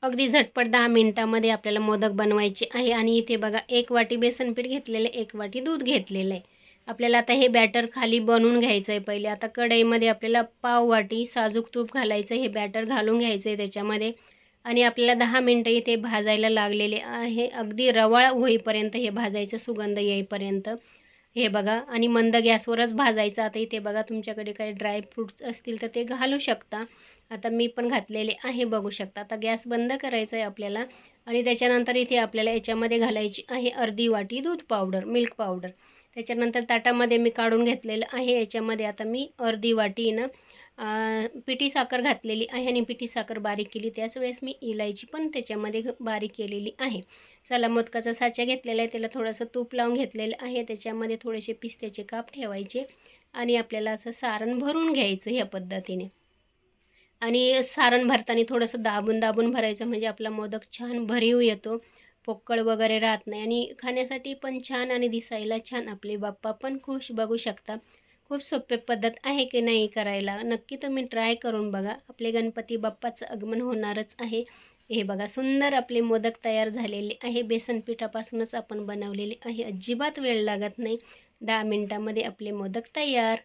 अगदी झटपट 10 मिनिटामध्ये आपल्याला मोदक बनवायचे आहे. आणि इथे बघा 1 वाटी बेसन पीठ घेतलेलं आहे, 1 वाटी दूध घेतलेलं आहे. आपल्याला आता हे बॅटर खाली बनवून घ्यायचं आहे. पहिले आता कढईमध्ये आपल्याला पाव वाटी साजूक तूप घालायचं, हे बॅटर घालून घ्यायचं आहे त्याच्यामध्ये. आणि आपल्याला 10 मिनिटं इथे भाजायला लागलेले आहे. अगदी रवाळ होईपर्यंत हे भाजायचं, सुगंध येईपर्यंत. हे बघा, आणि मंद गॅसवरच भाजायचं. आता इथे बघा, तुमच्याकडे काही ड्राय फ्रूट्स असतील तर ते घालू शकता. आता मी पण घातलेले आहे, बघू शकता. आता गॅस बंद करायचा आहे आपल्याला. आणि त्याच्यानंतर इथे आपल्याला याच्यामध्ये घालायची आहे अर्धी वाटी दूध पावडर, मिल्क पावडर. त्याच्यानंतर ताटामध्ये मी काढून घेतलेलं आहे. याच्यामध्ये आता मी अर्धी वाटी ना पिठी साखर घातलेली आहे, आणि पिठी साखर बारीक केली. त्याच वेळेस मी इलायची पण त्याच्यामध्ये बारीक केलेली आहे. चला, मोदकाचा साचा घेतलेला आहे, त्याला थोडंसं तूप लावून घेतलेलं आहे. त्याच्यामध्ये थोडेसे पिस्त्याचे काप ठेवायचे, आणि आपल्याला असं सारण भरून घ्यायचं ह्या पद्धतीने. आणि सारण भरताना थोडंसं दाबून दाबून भरायचं, म्हणजे आपला मोदक छान भरीव येतो, पोकळ वगैरे राहत नाही, आणि खाण्यासाठी पण छान आणि दिसायला छान. आपले बाप्पा पण खुश, बघू शकता. खूप सोपे पद्धत आहे की नाही करायला. नक्की तुम्ही ट्राय करून बघा. आपले गणपती बाप्पाचं आगमन होणारच आहे. हे बघा, सुंदर आपले मोदक तयार झालेले आहे. बेसन पिठापासूनच आपण बनवलेले आहे. अजिबात वेळ लागत नाही. 10 मिनिटामध्ये आपले मोदक तयार.